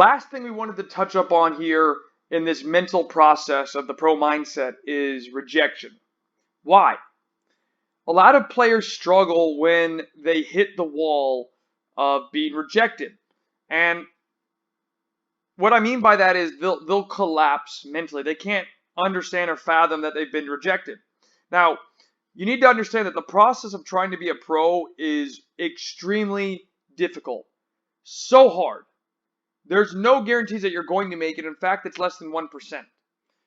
Last thing we wanted to touch up on here in this mental process of the pro mindset is rejection. Why? A lot of players struggle when they hit the wall of being rejected. And what I mean by that is they'll collapse mentally. They can't understand or fathom that they've been rejected. Now, you need to understand that the process of trying to be a pro is extremely difficult. So hard. There's no guarantees that you're going to make it. In fact, it's less than 1%.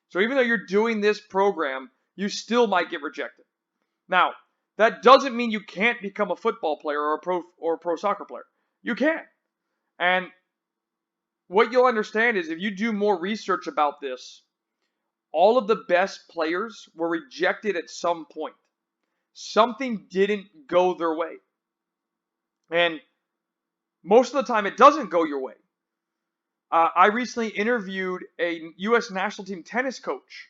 So even though you're doing this program, you still might get rejected. Now, that doesn't mean you can't become a football player or a pro soccer player. You can. And what you'll understand is if you do more research about this, all of the best players were rejected at some point. Something didn't go their way. And most of the time it doesn't go your way. I recently interviewed a U.S. national team tennis coach,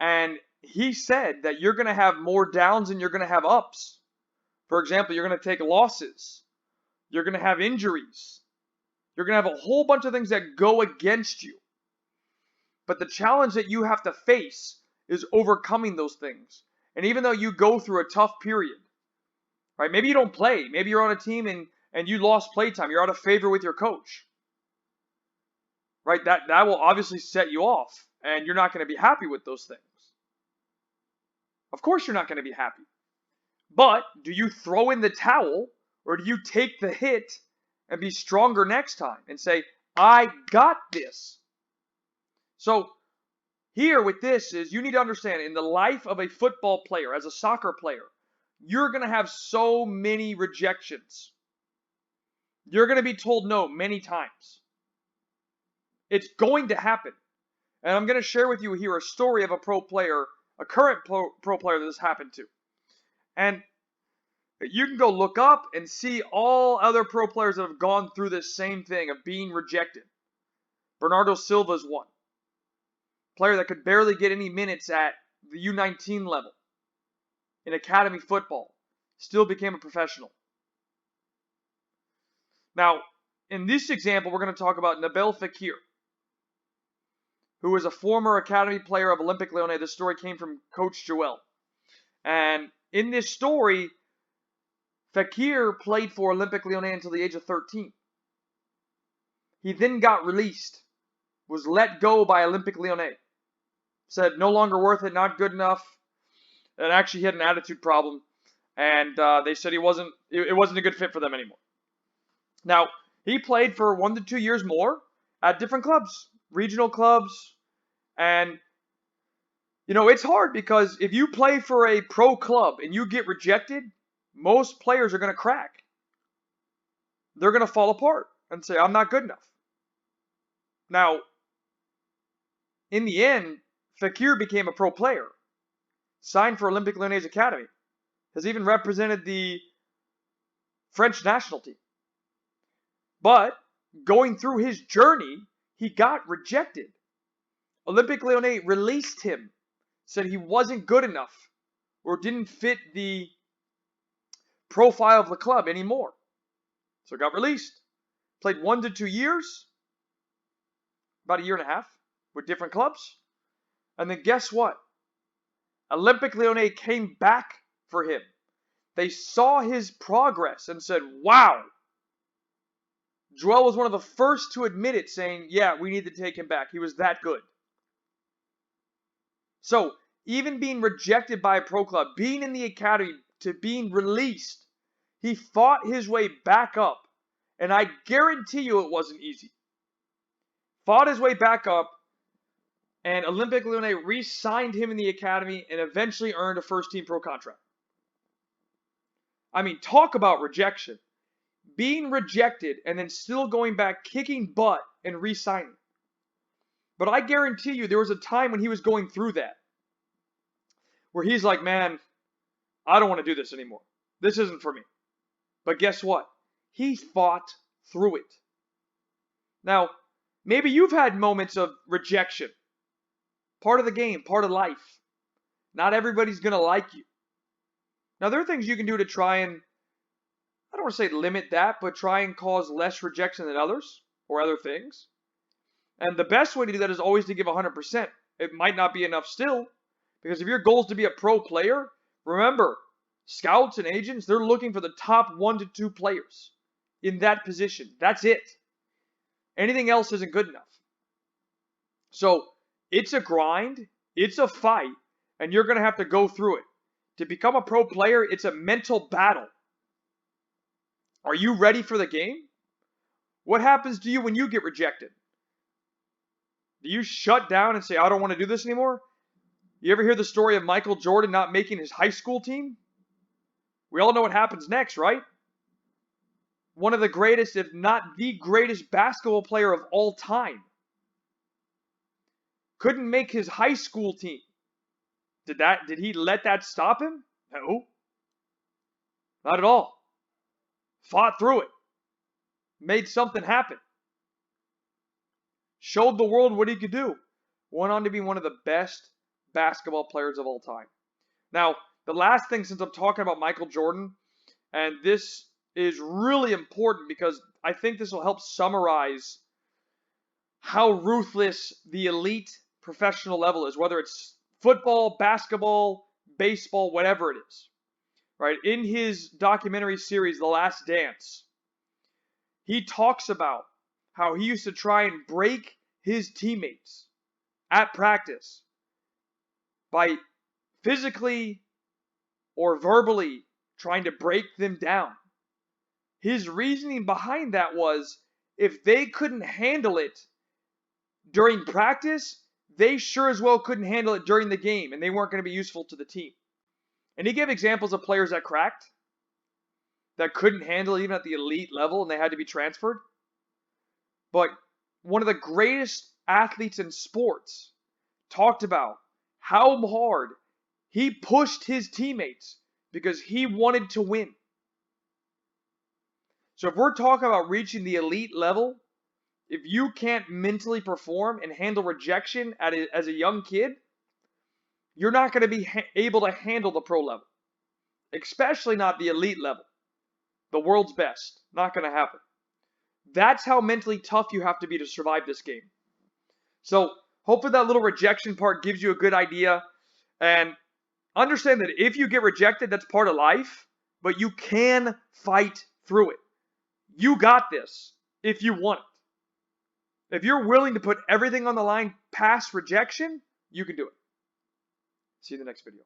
and he said that you're going to have more downs than you're going to have ups. For example, you're going to take losses. You're going to have injuries. You're going to have a whole bunch of things that go against you. But the challenge that you have to face is overcoming those things. And even though you go through a tough period, right? Maybe you don't play. Maybe you're on a team and you lost playtime. You're out of favor with your coach. Right? That will obviously set you off. And you're not going to be happy with those things. Of course you're not going to be happy. But do you throw in the towel or do you take the hit and be stronger next time and say, I got this? So here with this is you need to understand in the life of a football player, as a soccer player, you're going to have so many rejections. You're going to be told no many times. It's going to happen. And I'm going to share with you here a story of a pro player, a current pro player that this happened to. And you can go look up and see all other pro players that have gone through this same thing of being rejected. Bernardo Silva's one. Player that could barely get any minutes at the U19 level in academy football. Still became a professional. Now, in this example, we're going to talk about Nabil Fekir, who was a former academy player of Olympique Lyonnais. This story came from Coach Joel. And in this story, Fekir played for Olympique Lyonnais until the age of 13. He then got released, was let go by Olympique Lyonnais. Said no longer worth it, not good enough. And actually he had an attitude problem. And they said it wasn't a good fit for them anymore. Now, he played for 1 to 2 years more at different clubs, regional clubs. And, it's hard because if you play for a pro club and you get rejected, most players are going to crack. They're going to fall apart and say, I'm not good enough. Now, in the end, Fekir became a pro player, signed for Olympique Lyonnais Academy, has even represented the French national team. But going through his journey, he got rejected. Olympique Lyonnais released him, said he wasn't good enough or didn't fit the profile of the club anymore. So got released. Played 1 to 2 years, about a year and a half, with different clubs. And then guess what? Olympique Lyonnais came back for him. They saw his progress and said, wow. Joel was one of the first to admit it, saying, yeah, we need to take him back. He was that good. So, even being rejected by a pro club, being in the academy to being released, he fought his way back up. And I guarantee you it wasn't easy. Fought his way back up, and Olympique Lyonnais re-signed him in the academy and eventually earned a first-team pro contract. I mean, talk about rejection. Being rejected and then still going back, kicking butt, and re-signing. But I guarantee you there was a time when he was going through that. Where he's like, man, I don't want to do this anymore. This isn't for me. But guess what? He fought through it. Now, maybe you've had moments of rejection. Part of the game, part of life. Not everybody's going to like you. Now, there are things you can do to try and, I don't want to say limit that, but try and cause less rejection than others or other things. And the best way to do that is always to give 100%. It might not be enough still, because if your goal is to be a pro player, remember, scouts and agents, they're looking for the top 1 to 2 players in that position. That's it. Anything else isn't good enough. So it's a grind, it's a fight, and you're going to have to go through it. To become a pro player, it's a mental battle. Are you ready for the game? What happens to you when you get rejected? Do you shut down and say, I don't want to do this anymore? You ever hear the story of Michael Jordan not making his high school team? We all know what happens next, right? One of the greatest, if not the greatest basketball player of all time. Couldn't make his high school team. Did he let that stop him? No. Not at all. Fought through it. Made something happen. Showed the world what he could do. Went on to be one of the best basketball players of all time. Now, the last thing, since I'm talking about Michael Jordan, and this is really important because I think this will help summarize how ruthless the elite professional level is, whether it's football, basketball, baseball, whatever it is. Right? In his documentary series, The Last Dance, he talks about how he used to try and break his teammates at practice by physically or verbally trying to break them down. His reasoning behind that was if they couldn't handle it during practice, they sure as well couldn't handle it during the game, and they weren't going to be useful to the team. And he gave examples of players that cracked, that couldn't handle it even at the elite level, and they had to be transferred. But one of the greatest athletes in sports talked about how hard he pushed his teammates because he wanted to win. So if we're talking about reaching the elite level, if you can't mentally perform and handle rejection as a young kid, you're not going to be able to handle the pro level, especially not the elite level. The world's best. Not going to happen. That's how mentally tough you have to be to survive this game. So hopefully that little rejection part gives you a good idea. And understand that if you get rejected, that's part of life. But you can fight through it. You got this if you want it. If you're willing to put everything on the line past rejection, you can do it. See you in the next video.